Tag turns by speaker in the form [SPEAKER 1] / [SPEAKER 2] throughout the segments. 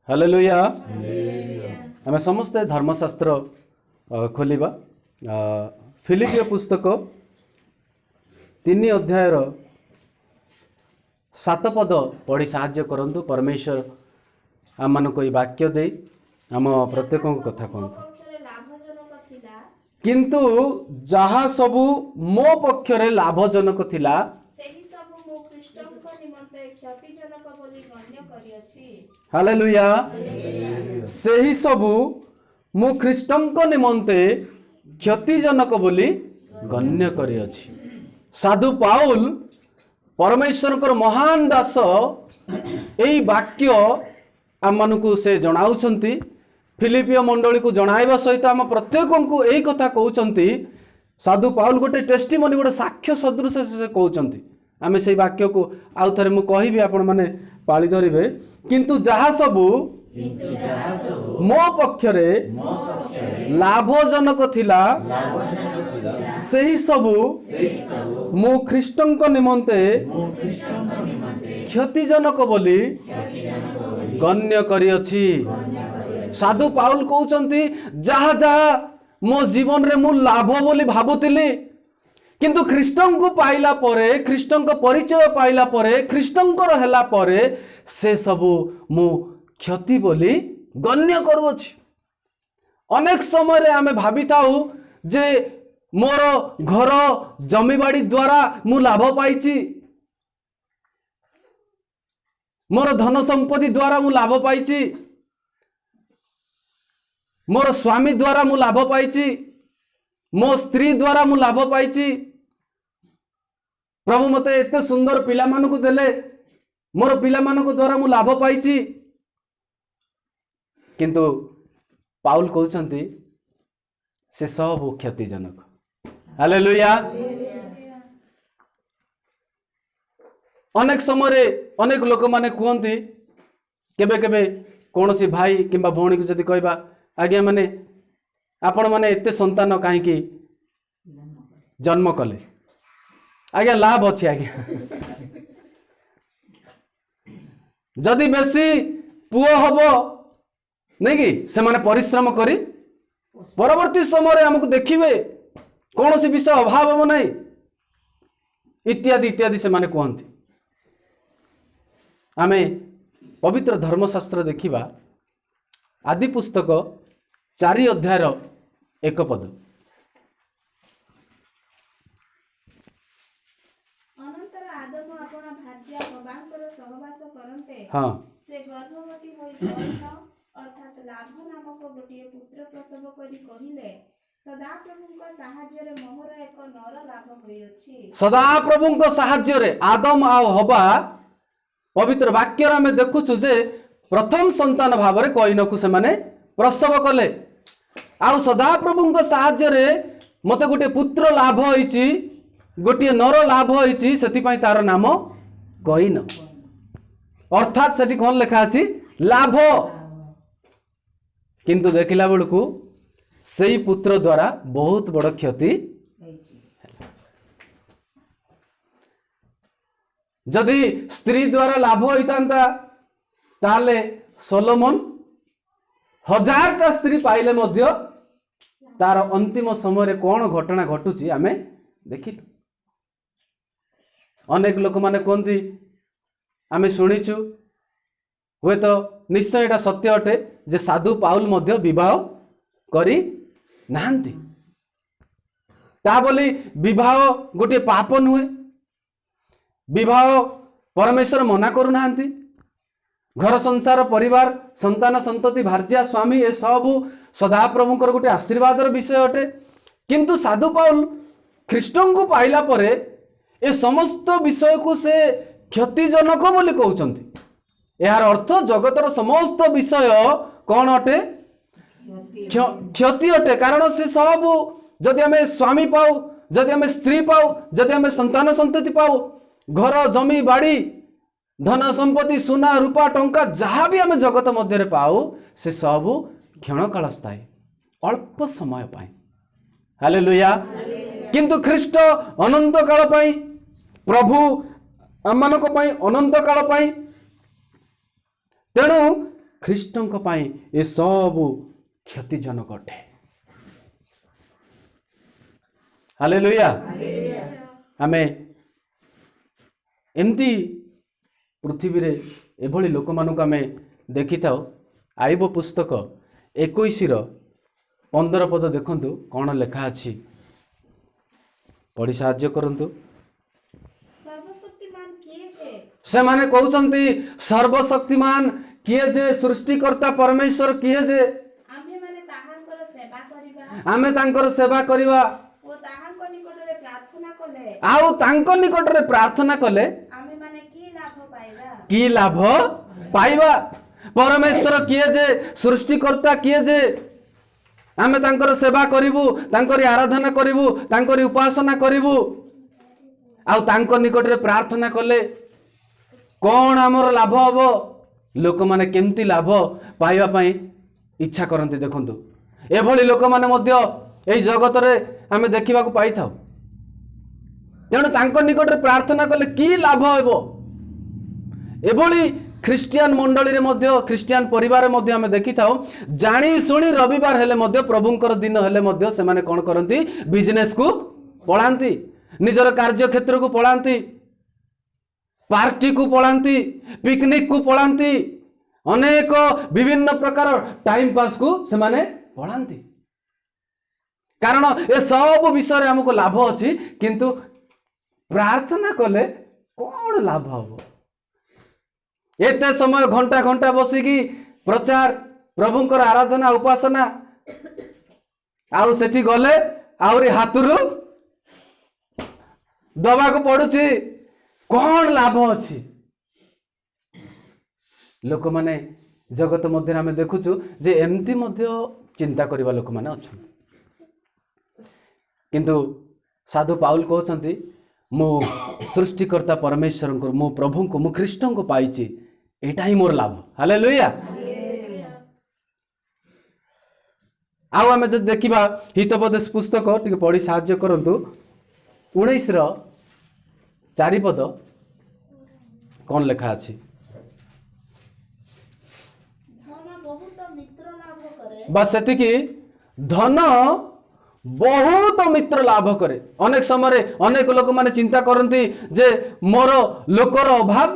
[SPEAKER 1] Hallelujah. आमे समस्ते धर्मशास्त्र खोलिबा फिलिपियो पुस्तक 3 अध्याय 7 पद पढ़ी साहाय्य करंतु। परमेश्वर आम मान को वाक्य दे आम प्रत्येक कथा कहतु। किंतु जहा सबु मो पक्षरे लाभजनक थिला हालेलुया। सेही सबु मु ख्रीष्टंक निमंते क्षतिजनक बोली गण्य करिअछि। साधु पाउल परमेश्वर महान दास एई वाक्य आम मानकु से जणाउछंती। फिलिपियो मंडली को जणाइबा सहित आम प्रत्येक को एई कथा कहउछंती। साधु पाउल गोटे टेस्टिमनी गोटे साक्ष्य सदृश से कहउछंती। आमे सेई वाक्य को आउ थरे मु कहिबी आपण माने पाळी धरिबे। किंतु जहा सबु मो पक्षरे लाभजनक थिला सेही सबु मु ख्रीष्टंक निमंते क्षतिजनक बोली गण्य करिअछि। साधु पाउल कहउछंती जहा जहा मो जीवन रे मु लाभ बोली भाबुतिली, किंतु ख्रीष्टन को पाइला परे, ख्रीष्टन को परिचय पाइला परे, ख्रीष्टन को रहला परे से सबु मु क्षति बोली गण्य करूछि। अनेक समय रे आमे भाबी थाउ जे मोर घर जमीबाड़ी द्वारा मु लाभ पाइछि, मोर धन संपत्ति द्वारा मु लाभ पाइछि, मोर स्वामी द्वारा मु लाभ पाइछि, मो स्त्री द्वारा मु लाभ पाइछि, प्रभु मते एते सुंदर पिला मानकु देले, मोर पिला मानकु द्वारा मु लाभ पाइछि। किंतु पाउल कहउछंती से सब क्षतिजनक। हालेलुया। अनेक समय रे अनेक लोक माने कहंती, केबे केबे कोनोसी भाई किंबा भौणी को जदी कहबा आज्ञा माने आपण माने एते संतान काहे की जन्म कले, आज्ञा लाभ अछि आज्ञा। जदि बेसी पुओ हबो नहीं कि से माने परिश्रम करी परवर्ती समय रे हमकु देखिबे कोनोसी विषय अभाव हो नहीं इत्यादि इत्यादि से माने कहंती। आमे पवित्र धर्मशास्त्र देखिबा आदि पुस्तक 4 अध्याय 1 पद।
[SPEAKER 2] अनंतर आदम अपना भार्या हवांकर सहवास करन्ते
[SPEAKER 1] हाँ
[SPEAKER 2] से गर्भवती होई कर्ण अर्थात लाभ नामक गोटे पुत्र प्रसव करी कहिले सदा प्रभुଙ୍କ साहाय्य मोहर एक नर लाभ होइछि।
[SPEAKER 1] सदा प्रभुଙ୍କ साहाय्य रे आदम आ हवा पवित्र वाक्य में देखुछु जे प्रथम संतान भाव रे कईनकु से माने प्रसव कले। आउ सदा प्रभुଙ୍କ साहाय्य रे मते गोटे पुत्र लाभ होइछि, गोटे नर लाभ होइछि, सेति पई तार नाम कईन। अर्थात सेठी कोन लिखा अछि लाभ। किंतु देखिला बेलकु सेई पुत्र द्वारा बहुत बड़ क्षति। जदि स्त्री द्वारा लाभ होइतांता ताले सोलोमन 1000टा स्त्री पाइले मध्य तार अंतिम समय रे कोन घटना घटुची आमे देखिलु। अनेक लोक माने कोंती आमे सुनिछु, हुए तो निश्चय एटा सत्य अटे जे साधु पाउल मध्य विवाह करी नाहंती। ता बोली विवाह गोटे पाप नुहे, विवाह परमेश्वर मना करू नाहंती। घर संसार परिवार संतान संतति भार्या स्वामी ए सब सदा प्रभुकर गोटे आशीर्वाद विषय अटे। किंतु साधु पाउल ख्रीष्टन को पाइला परे ए समस्त विषय को से क्षतिजनक बोली कहउछंती। यार अर्थ जगतर समस्त विषय कौन अटे क्षति अटे। कारण से सब जदि आमे स्वामी पाऊ, जदि आमे स्त्री पाऊ, जदि आमे संतान संतति पाऊ, घर जमी बाड़ी धन संपत्ति सुना रूपा टंका जहाँ भी आमे जगत मध्य पाऊ से सब क्षण काल स्थायी अल्प समय पाई। हालेलुया। किंतु ख्रीष्ट अनंत काल पाई, प्रभु आम मानक पाई अनंत काल पाई। तेणु ଖ୍ରୀଷ୍ଟଙ୍କ ପାଇଁ ଏ ସବୁ କ୍ଷତିଜନକ ଅଟେ। ହାଲେଲୁୟା। ଆମେ ଏମିତି ପୃଥିବୀରେ ଏଭଳି ଲୋକମାନଙ୍କୁ ଆମେ ଦେଖିଥାଉ। ଆଇବ ପୁସ୍ତକ 21:15 ପଦ ଦେଖନ୍ତୁ କ'ଣ ଲେଖା ଅଛି, ପଢ଼ି ସାହାଯ୍ୟ କରନ୍ତୁ।
[SPEAKER 2] ସର୍ବଶକ୍ତିମାନ କିଏ ଯେ?
[SPEAKER 1] ସେମାନେ କହୁଛନ୍ତି ସର୍ବଶକ୍ତିମାନ କିଏ ଯେ, ସୃଷ୍ଟିକର୍ତ୍ତା ପରମେଶ୍ୱର କିଏ ଯେ,
[SPEAKER 2] ଆମ୍ଭେମାନେ ତାହାଙ୍କର ସେବା କରିବା
[SPEAKER 1] ଆମେ ତାଙ୍କର ସେବା କରିବା
[SPEAKER 2] ଓ ତାହାଙ୍କ ନିକଟରେ ପ୍ରାର୍ଥନା କଲେ
[SPEAKER 1] ଆଉ ତାଙ୍କ ନିକଟରେ ପ୍ରାର୍ଥନା କଲେ
[SPEAKER 2] ଆମ୍ଭେମାନେ କି ଲାଭ ପାଇବା?
[SPEAKER 1] କି ଲାଭ ପାଇବା? ପରମେଶ୍ୱର କିଏ ଯେ, ସୃଷ୍ଟିକର୍ତ୍ତା କିଏ ଯେ, ଆମେ ତାଙ୍କର ସେବା କରିବୁ, ତାଙ୍କରି ଆରାଧନା କରିବୁ, ତାଙ୍କରି ଉପାସନା କରିବୁ, ଆଉ ତାଙ୍କ ନିକଟରେ ପ୍ରାର୍ଥନା କଲେ କ'ଣ ଆମର ଲାଭ ହବ? ଲୋକମାନେ କେମିତି ଲାଭ ପାଇବା ପାଇଁ ଇଚ୍ଛା କରନ୍ତି ଦେଖନ୍ତୁ। ଏଭଳି ଲୋକମାନେ ମଧ୍ୟ ଏହି ଜଗତରେ ଆମେ ଦେଖିବାକୁ ପାଇଥାଉ। ତେଣୁ ତାଙ୍କ ନିକଟରେ ପ୍ରାର୍ଥନା କଲେ କି ଲାଭ ହେବ? ଏଭଳି ଖ୍ରୀଷ୍ଟିଆନ ମଣ୍ଡଳୀରେ ମଧ୍ୟ, ଖ୍ରୀଷ୍ଟିଆନ ପରିବାରରେ ମଧ୍ୟ ଆମେ ଦେଖିଥାଉ। ଜାଣି ଶୁଣି ରବିବାର ହେଲେ ମଧ୍ୟ, ପ୍ରଭୁଙ୍କର ଦିନ ହେଲେ ମଧ୍ୟ ସେମାନେ କ'ଣ କରନ୍ତି? ବିଜନେସକୁ ପଳାନ୍ତି, ନିଜର କାର୍ଯ୍ୟକ୍ଷେତ୍ରକୁ ପଳାନ୍ତି, ପାର୍ଟିକୁ ପଳାନ୍ତି, ପିକନିକକୁ ପଳାନ୍ତି, ଅନେକ ବିଭିନ୍ନ ପ୍ରକାର ଟାଇମ ପାସ୍କୁ ସେମାନେ ପଳାନ୍ତି। କାରଣ ଏସବୁ ବିଷୟରେ ଆମକୁ ଲାଭ ଅଛି, କିନ୍ତୁ ପ୍ରାର୍ଥନା କଲେ କ'ଣ ଲାଭ ହବ? ଏତେ ସମୟ ଘଣ୍ଟା ଘଣ୍ଟା ବସିକି ପ୍ରଚାର, ପ୍ରଭୁଙ୍କର ଆରାଧନା ଉପାସନା, ଆଉ ସେଠି ଗଲେ ଆହୁରି ହାତରୁ ଦବାକୁ ପଡୁଛି, କ'ଣ ଲାଭ ଅଛି? ଲୋକମାନେ ଜଗତ ମଧ୍ୟରେ ଆମେ ଦେଖୁଛୁ ଯେ ଏମିତି ମଧ୍ୟ ଚିନ୍ତା କରିବା ଲୋକମାନେ ଅଛନ୍ତି। କିନ୍ତୁ ସାଧୁ ପାଉଲ କହୁଛନ୍ତି ମୁଁ ସୃଷ୍ଟିକର୍ତ୍ତା ପରମେଶ୍ୱରଙ୍କୁ, ମୁଁ ପ୍ରଭୁଙ୍କୁ, ମୁଁ ଖ୍ରୀଷ୍ଟଙ୍କୁ ପାଇଛି, ଏଇଟା ହିଁ ମୋର ଲାଭ। ହାଲେଲୁୟା। ଆଉ ଆମେ ଯଦି ଦେଖିବା ହିତୋପଦେଶ ପୁସ୍ତକ, ଟିକେ ପଢ଼ି ସାହାଯ୍ୟ କରନ୍ତୁ, 19:4 ପଦ କ'ଣ ଲେଖା ଅଛି?
[SPEAKER 2] ଧନ ବହୁତ ମିତ୍ର ଲାଭ କରେ।
[SPEAKER 1] ବାସ୍ ସେତିକି, ଧନ ବହୁତ ମିତ୍ର ଲାଭ କରେ। ଅନେକ ସମୟରେ ଅନେକ ଲୋକମାନେ ଚିନ୍ତା କରନ୍ତି ଯେ ମୋର ଲୋକର ଅଭାବ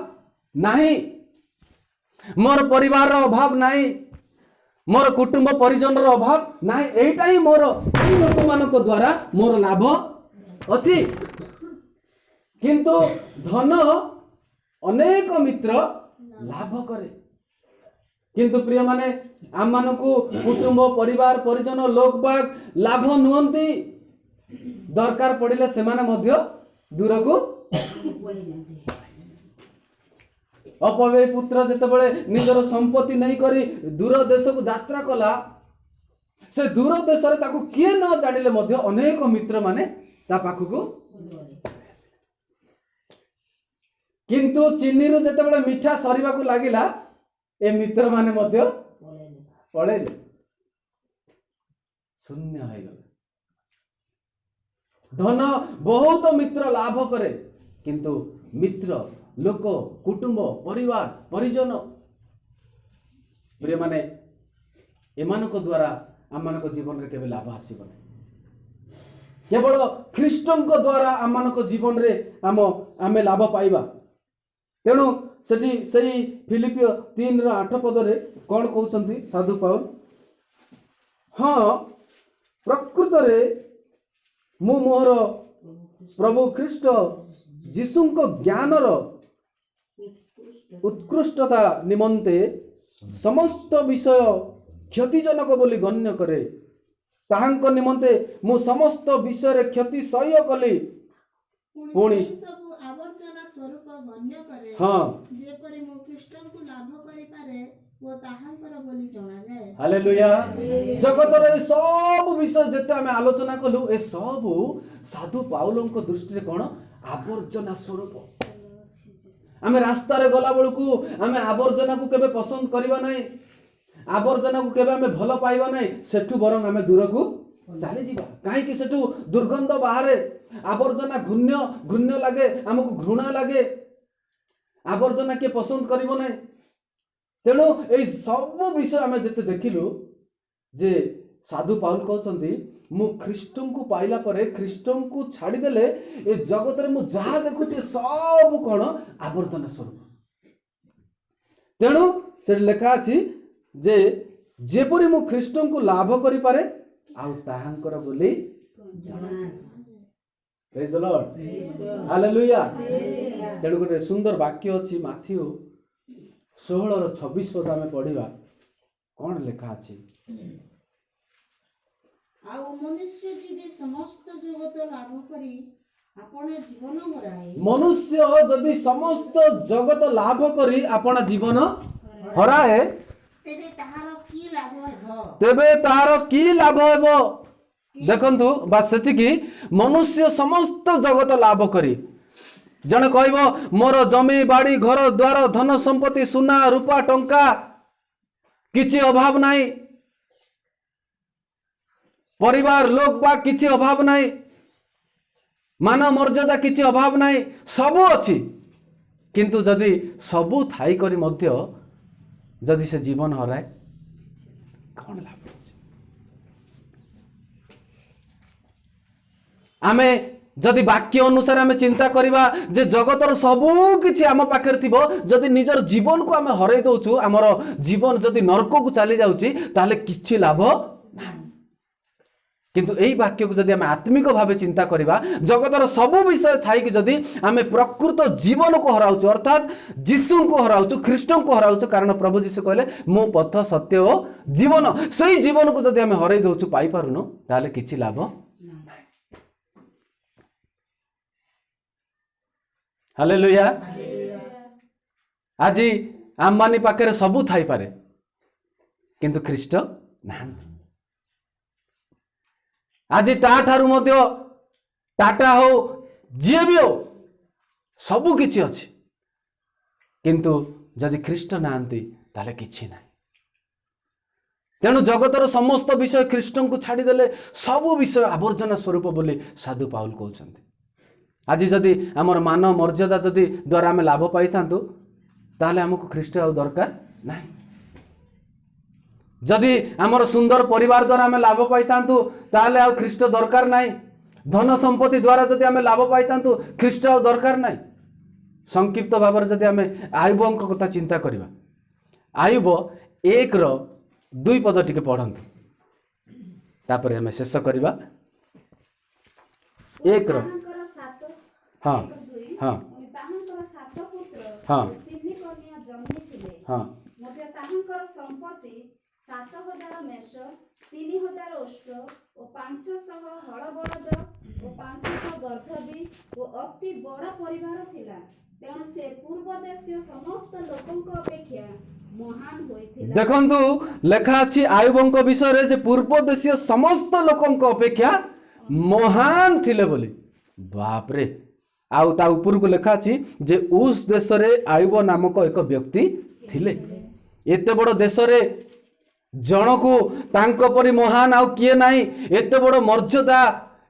[SPEAKER 1] ନାହିଁ, ମୋର ପରିବାରର ଅଭାବ ନାହିଁ, ମୋର କୁଟୁମ୍ବ ପରିଜନର ଅଭାବ ନାହିଁ, ଏଇଟା ହିଁ ମୋର, ଏଇ ଲୋକମାନଙ୍କ ଦ୍ୱାରା ମୋର ଲାଭ ଅଛି। କିନ୍ତୁ ଧନ ଅନେକ ମିତ୍ର ଲାଭ କରେ। କିନ୍ତୁ ପ୍ରିୟମାନେ, ଆମମାନଙ୍କୁ କୁଟୁମ୍ବ ପରିବାର ପରିଜନ ଲୋକବାକ ଲାଭ ନୁହନ୍ତି। ଦରକାର ପଡ଼ିଲେ ସେମାନେ ମଧ୍ୟ ଦୂରକୁ। ଅପବ୍ୟୟୀ ପୁତ୍ର ଯେତେବେଳେ ନିଜର ସମ୍ପତ୍ତି ନେଇକରି ଦୂର ଦେଶକୁ ଯାତ୍ରା କଲା, ସେ ଦୂର ଦେଶରେ ତାକୁ କିଏ ନ ଜାଣିଲେ ମଧ୍ୟ ଅନେକ ମିତ୍ରମାନେ ତା ପାଖକୁ। କିନ୍ତୁ ଚିନିରୁ ଯେତେବେଳେ ମିଠା ସରିବାକୁ ଲାଗିଲା, ଏ ମିତ୍ରମାନେ ମଧ୍ୟ ପଳେଇଲେ, ଶୂନ୍ୟ ହେଇଗଲେ। ଧନ ବହୁତ ମିତ୍ର ଲାଭ କରେ, କିନ୍ତୁ ମିତ୍ର, ଲୋକ, କୁଟୁମ୍ବ, ପରିବାର ପରିଜନ, ପ୍ରିୟମାନେ, ଏମାନଙ୍କ ଦ୍ୱାରା ଆମମାନଙ୍କ ଜୀବନରେ କେବେ ଲାଭ ଆସିବ ନାହିଁ। କେବଳ ଖ୍ରୀଷ୍ଟଙ୍କ ଦ୍ୱାରା ଆମମାନଙ୍କ ଜୀବନରେ ଆମେ ଲାଭ ପାଇବା। ତେଣୁ ସେଠି ସେଇ ଫିଲିପିଓ 3:8 ପଦରେ କ'ଣ କହୁଛନ୍ତି ସାଧୁ ପାଉଲ? ହଁ, ପ୍ରକୃତରେ ମୁଁ ମୋର ପ୍ରଭୁ ଖ୍ରୀଷ୍ଟ ଯୀଶୁଙ୍କ ଜ୍ଞାନର ଉତ୍କୃଷ୍ଟତା ନିମନ୍ତେ ସମସ୍ତ ବିଷୟ କ୍ଷତିଜନକ ବୋଲି ଗଣ୍ୟ କରେ। ତାହାଙ୍କ ନିମନ୍ତେ ମୁଁ ସମସ୍ତ ବିଷୟରେ କ୍ଷତି ସହ୍ୟ କଲି, ପୁଣି
[SPEAKER 2] ସବୁ ଆବର୍ଜନା ସ୍ୱରୂପ ଗଣ୍ୟ କରେ,
[SPEAKER 1] ହଁ,
[SPEAKER 2] ଯେପରି ମୁଁ ଖ୍ରୀଷ୍ଟଙ୍କୁ ଲାଭ କରିପାରେ ଓ ତାହାଙ୍କର ବୋଲି ଜଣାଯାଏ।
[SPEAKER 1] ହାଲେଲୁୟା। ଜଗତର ଏ ସବୁ ବିଷୟ ଯେତେ ଆମେ ଆଲୋଚନା କଲୁ, ଏ ସବୁ ସାଧୁ ପାଉଲଙ୍କ ଦୃଷ୍ଟିରେ କ'ଣ? ଆବର୍ଜନା ସ୍ୱରୂପ। ଆମେ ରାସ୍ତାରେ ଗଲା ବେଳକୁ ଆମେ ଆବର୍ଜନାକୁ କେବେ ପସନ୍ଦ କରିବା ନାହିଁ, ଆବର୍ଜନାକୁ କେବେ ଆମେ ଭଲ ପାଇବା ନାହିଁ, ସେଠୁ ବରଂ ଆମେ ଦୂରକୁ ଚାଲିଯିବା। କାହିଁକି? ସେଠୁ ଦୁର୍ଗନ୍ଧ ବାହାରେ, ଆବର୍ଜନା ଘୃଣ୍ୟ ଲାଗେ, ଆମକୁ ଘୃଣା ଲାଗେ। ଆବର୍ଜନା କିଏ ପସନ୍ଦ କରିବ ନାହିଁ। तेणु ये सब विषय आम जिते देखिलु जे साधु पाउल कहते मु ख्रीष्ट को पाइला परे ख्रीष्ट को छाड़देले ए जगत रे मु जहा देखुचे सब कौन आवर्जना स्वरूप। तेणु से लिखा अछि जे जेपरि मु ख्रीष्ट को लाभ करि पारे आउ ताहांकर बोली प्रेज द लॉर्ड हालेलुया। तेणु गोटे सुंदर वाक्य अछि माथ्यू 16:26 पद आमे पढ़िबा कौन लिखा अछि
[SPEAKER 3] ଆଉ ମନୁଷ୍ୟ ଯଦି ସମସ୍ତ ଜଗତ ଲାଭ କରି ଆପଣ ଜୀବନ ହରାଏ
[SPEAKER 1] मनुष्य जदि समस्त जगत लाभ करी आपण जीवन हराए
[SPEAKER 3] ତେବେ ତାହାର କି ଲାଭ ହେବ?
[SPEAKER 1] तेबे तार की लाभ हेबो। देखंतु बा सेतिकी मनुष्य समस्त जगत लाभ करी जने कहबो मोर जमी बाड़ी घर द्वार धन संपत्ति सुना रूपा टंका किछि अभाव नाही परिवार लोक बा किछि अभाव नाही मान मर्यादा किछि अभाव नाही सबु अछि किंतु जदि सबु थाई करी मध्य जदि से जीवन हराए कौन लाभ अछि? आमे जदि वाक्य अनुसार आमे चिंता करिबा जे जगतर सबु किछि आम पाखरे थिबो जदि निजर जीवन को आमे हराई दउछु हमर जीवन जदि नरक को चली जाउची ताले किछि लाभ नाही। किंतु एही वाक्य को जदि आमे आत्मिक भावे चिंता करिबा जगतर सबु विषय थाई कि जदि आमे प्रकृत जीवन को हराउछु अर्थात यीशु को हराउछु ख्रीष्ट को हराउछु कारण प्रभु यीशु कहले मो पथ सत्य ओ जीवन सही जीवन को जदि आमे हराई दउछु पाई पारुनो ताले किछि लाभ नाही। हालेलुया। आज आम्बानी पाखरे सबु थाई पारे किंतु ख्रीष्ट नाहांती। आज ताठारु मध्य टाटा हो जी भी हो सबु किछि अछि किंतु जदि ख्रीष्ट नाहांती ताले किछि नाही। तेणु जगतर समस्त विषय ख्रीष्ट को छाड़ी देले सबु विषय आवर्जना स्वरूप बोली साधु पाउल कहउछन्ति। आज जदि आमर मान मर्यादा जदि द्वारा आमे लाभ पाई थांतु ताले हमको ख्रीष्ट आउ दरकार नाही। जदि आमर सुंदर परिवार द्वारा आमे लाभ पाई थांतु ताले आउ ख्रीष्ट दरकार नाही। धन संपत्ति द्वारा जदि आमे लाभ पाई थांतु ख्रीष्ट आउ दरकार नाही। संक्षिप्त भाव जदि आमे आयुबଙ୍କ कथा चिंता करिबा आयुब 1:2 पद टिके पढ़ंतु तापर आमे शेष करिबा 1
[SPEAKER 2] ତାହାଙ୍କର ସାତ
[SPEAKER 1] हाँ
[SPEAKER 2] ଦୁଇ
[SPEAKER 1] हाँ
[SPEAKER 2] ତାହାଙ୍କର ସାତ ପୁତ୍ର
[SPEAKER 1] ହଁ।
[SPEAKER 2] ତିନି କନ୍ୟା ଜନ୍ମିଥିଲେ
[SPEAKER 1] हाँ
[SPEAKER 2] ମଧ୍ୟ ତାହାଙ୍କର ସମ୍ପତ୍ତି 7,000 ମେଷ 3,000 ଓଷ୍ଠ ଓ 500 ହଳ ବଳଦ ଓ 500 ଗର୍ଦ୍ଦଭୀ ଓ ଅତି ବଡ଼ ପରିବାର ଥିଲା। ତେଣୁ ସେ ପୂର୍ବ ଦେଶୀୟ ସମସ୍ତ ଲୋକଙ୍କ ଅପେକ୍ଷା ମହାନ ହୋଇଥିଲା।
[SPEAKER 1] देखंतु लेखा अछि आयुबଙ୍କ विषय जे पूर्व देशीय समस्त लोकଙ୍କ अपेक्षा महान थिले बोली बाप रे। आउ ता ऊपर को लेखा अछि जे उस देश रे आयुब नामक एक व्यक्ति थिले। एते बड़ देश रे जनकु तांको परि महान आउ किए नाही एते बड़ मर्यादा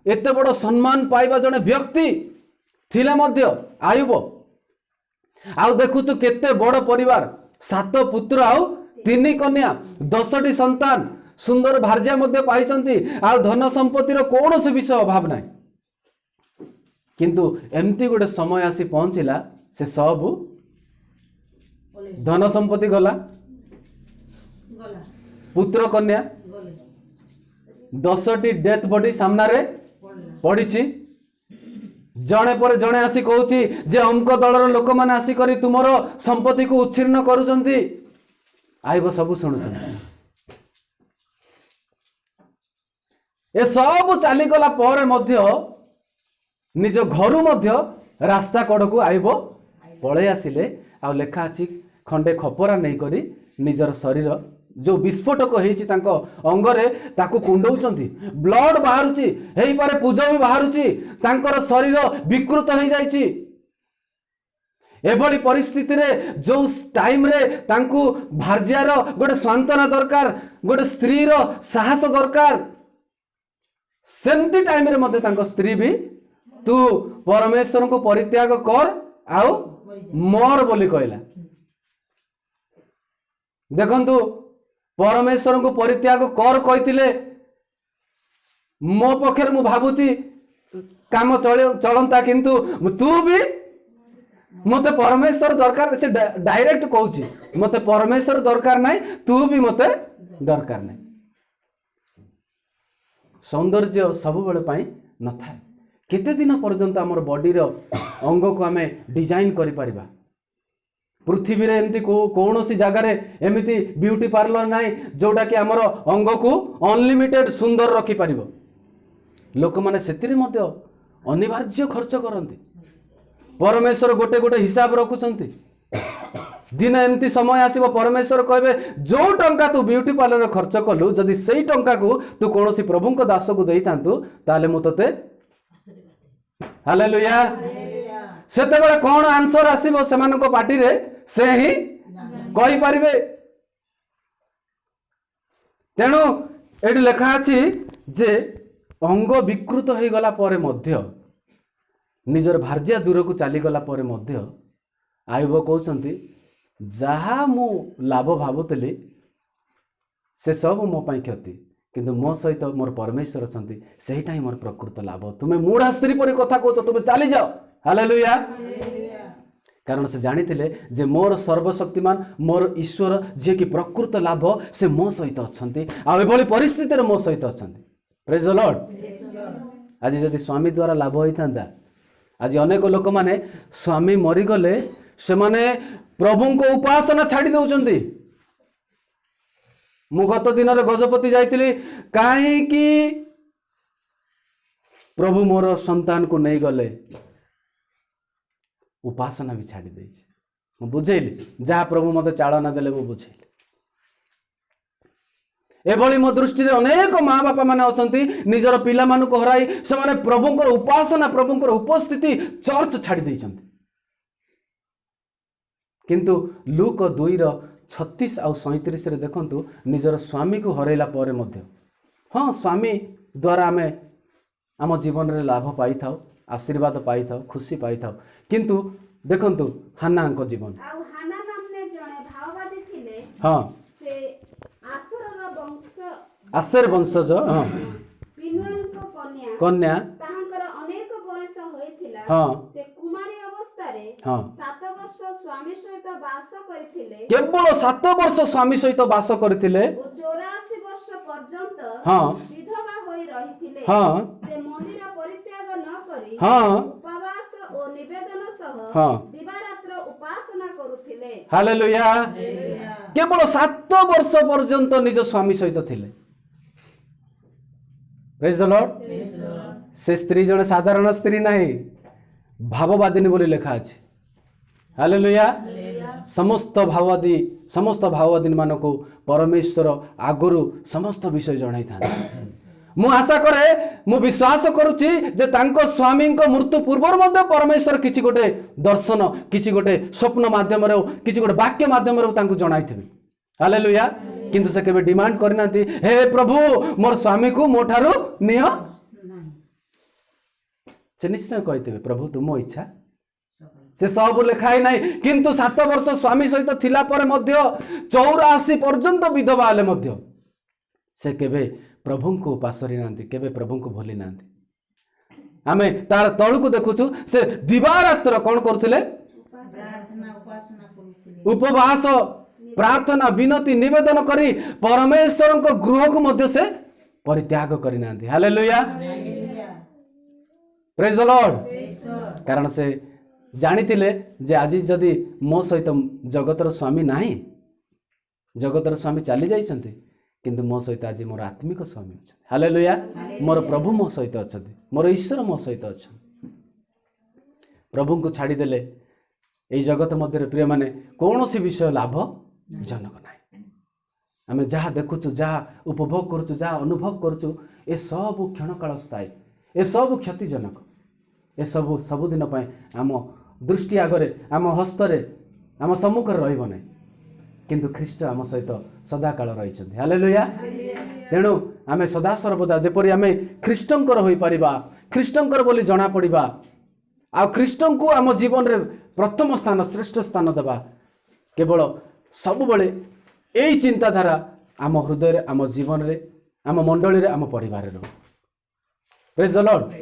[SPEAKER 1] एते बड़ सम्मान पाइबा जने व्यक्ति थिले मध्य आयुब। आउ देखुछु केते बड़ परिवार 7 पुत्र आउ 3 कन्या 10टी संतान सुंदर भार्या मध्य पाइचंती आ धन संपत्तिर कौनसी विषय अभाव नाही। किंतु एमती गोटे समय आसी पहुंचला से सब धन संपत्ति गला
[SPEAKER 3] ଗଲା
[SPEAKER 1] पुत्र कन्या
[SPEAKER 3] ଗଲେ
[SPEAKER 1] 10टी डेथ बॉडी सामना रे पड़ी जड़े पर जड़े आसी कहूँ जे अमुक दलर लोक मैंने आसिक तुमर संपत्ति को उच्छिन्न करुचंती आइब सब शुणुच ए सब चलीगला पर मध्य निज घर मध्य रास्ता कड़ को आइब पलि आसिले आ लेखा अच्छी खंडे खपरा नहीं करी निजर शरीर जो विस्फोटक होइछि तांको अंगरे ताकू कुंडौचंती ब्लड बाहरुची हेई पारे पूजा भी बाहरुची तांकर शरीर विकृत हो जाइछि। एभली परिस्थिति रे जो टाइम रे तांकू भार्यार गोटे सांत्वना दरकार गोटे स्त्री रो साहस दरकार सेमती टाइम रे मते तांको स्त्री भी तू परमेश्वर को परित्याग कर आउ मोर बोली कहला। देखंतु परमेश्वर को परित्याग कर कहते मो पक्षर मु भावुची काम चलता किंतु तू भी मते परमेश्वर दरकार से डायरेक्ट कहूची मते परमेश्वर दरकार नहीं तू भी मते दरकार नहीं। सौंदर्य सब बेले पाई न थाए केते दिन पर्यंत आमर बॉडी रो अंग को आमे डिजाइन करि परिबा पृथ्वी रे एमती कौन सी जगार एमती ब्यूटी पार्लर नाई जोटा कि आमर अंग को अनलिमिटेड सुंदर रखि परिबो लोक माने सेतिरे मध्य अनिवार्य खर्च करते परमेश्वर गोटे गोटे हिसाब रखुचंती दिन एमती समय आसीबो परमेश्वर कहबे जो टंका तू ब्यूटी पार्लर खर्च कलु जदि सेई टंका को तू कौन सी प्रभु को दास को देइतांतु ताले मु तते हालेलुया सेतेबेले कौन आंसर आसीबो सेमानको पार्टी रे से ही कहि परिबे। तेणु एठी लेखा अछि जे अंग विकृत हो गला परे मध्य निजर भार्या दूर को चली गला परे मध्य आयुब कहउछंती जहा मु लाभ भावुतली से सब मो पाई क्षति किंतु मो सहित मोर परमेश्वर अछंती सेहिटा ही मोर प्रकृत लाभ तुमे मूढ़ा स्त्री परि कथा कहउछ तुमे चली जाओ हालेलुया कारण से जानिथिले जे मोर सर्वशक्तिमान मोर ईश्वर जे कि प्रकृत लाभ से मो सहित अछंती आ एभली परिस्थिति रे मो सहित अछंती प्रेज द लॉर्ड। आज जदि स्वामी द्वारा लाभ होइतांदा आज अनेक लोक माने स्वामी मरी गले से माने प्रभु को उपासना छाड़ी दउचंती मु गत दिन रे गजपति जाइतिली काहे कि प्रभु मोर संतान को नहीं गले उपासना भी छाड़ी देछि मु बुझेली जहाँ प्रभु मते चालना देले मु बुझेली एभली मो दृष्टि रे अनेक माँ बापा माने अछंती निजर पिला मानु को हराई से माने प्रभुंकर उपासना प्रभुंकर उपस्थिति चर्च छाड़ी देइछंती किंतु लूक 2:36 और 37 रे देखंतु निजर स्वामी को हरैला परे मध्य हाँ स्वामी द्वारा आमे आम जीवन रे लाभ पाई थाओ आशीर्वाद पाई थाओ खुशी पाई थाओ किंतु देखंतु हान्ना को जीवन
[SPEAKER 2] आउ हाना नामने जणे भाववादी थिले
[SPEAKER 1] हाँ
[SPEAKER 2] से आसुरर वंश
[SPEAKER 1] आशेर वंशज हाँ
[SPEAKER 2] पिनुएल को
[SPEAKER 1] कन्या
[SPEAKER 2] ताहांकर अनेक बयस होइथिला
[SPEAKER 1] हाँ
[SPEAKER 2] से कुमारी अवस्था रे
[SPEAKER 1] हाँ
[SPEAKER 2] 7 वर्ष स्वामी सहित वास करथिले
[SPEAKER 1] केवल 7 वर्ष स्वामी सहित वास करथिले
[SPEAKER 2] ओ 84 वर्ष पर्यंत
[SPEAKER 1] हाँ
[SPEAKER 2] विधवा होई रहिथिले
[SPEAKER 1] हाँ
[SPEAKER 2] से मंदिर परित्याग न करी
[SPEAKER 1] हाँ
[SPEAKER 2] उपवास ओ निवेदन सह
[SPEAKER 1] हाँ
[SPEAKER 2] दिवारात्र उपासना करुथिले
[SPEAKER 1] हालेलुया केवल 7 वर्ष पर्यंत निज स्वामी सहित थिले प्रेज द लॉर्ड। से स्त्री जने साधारण स्त्री नहीं भाववादिनी बोली लिखा अछि हालेलुया समस्त भाववादिनी मानको परमेश्वर आगुरु समस्त विषय जणाई था मु आशा करे मु विश्वास करुची जे तांको स्वामी को मृत्यु पूर्व मध्य परमेश्वर किछि गोटे दर्शन किछि गोटे स्वप्न माध्यम रे किछि गोटे वाक्य माध्यम रे तांको जणाई थिबे हालेलुया किंतु से केबे डिमांड करनाती हे प्रभु मोर स्वामी को मोठारू नियो से निश्चय कहते प्रभु तुम इच्छा से सब लिखाई नहीं किंतु 7 वर्ष स्वामी सहित थिला परे मध्य 84 पर्यंत विधवा हेले मध्य से केबे प्रभु को पासरी नांती केबे प्रभु को भूली नांती आमे तार तळु को देखुछु से दिवारात्र कोन करथिले उपवास प्रार्थना विनती निवेदन करी परमेश्वर को गृह को मध्य से परित्याग करि नांती हालेलुया प्रेज द लॉर्ड। कारण से जानिथिले जे आज जदि मो सहित जगतर स्वामी नाही जगतर स्वामी चली जाइछन्ति किंतु मो सहित आज मोर आत्मिक स्वामी अछि हालेलुया मोर प्रभु मो सहित अछन्ति मोर ईश्वर मो सहित अछन्ति प्रभु को छाड़ी देले एई जगत मध्य प्रिय माने कोनोसी विषय लाभ जनक नाही आमे जहा देखुछु जहा उपभोग करूछु जहा अनुभव करूछु ए सब क्षणकाल स्थायी ए सब क्षतिजनक ए सब सबुदिन पाए आम दृष्टि आगरे आम हस्तरे आम सम्मुखरे रहिबो नै किंतु ख्रीष्ट आम सहित सदाकाल रहिछन्ति हालेलुया। तेणु आमे सदा सर्वदा जेपरि आमे ख्रीष्टंकर होई परिबा ख्रीष्टंकर बोली जणा पड़िबा आ ख्रीष्टंकु आम जीवन रे प्रथम स्थान श्रेष्ठ स्थान देबा केवल सब बेले यही चिंताधारा आम हृदय आम जीवन में आम मंडली आम परिवार प्रेज द लॉर्ड।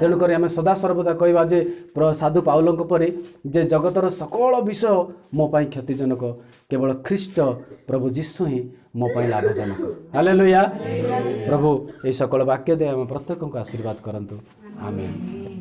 [SPEAKER 1] तेणुक आम सदा सर्वदा कहवा जे साधु पाउल परी जे जगतर सकल विषय मो पाई क्षतिजनक केवल ख्रीष्ट प्रभु जीशु ही मो पाई लाभजनक। हालेलुया। प्रभु ये सकल वाक्य दे आम प्रत्येक को आशीर्वाद करंतु। आमेन।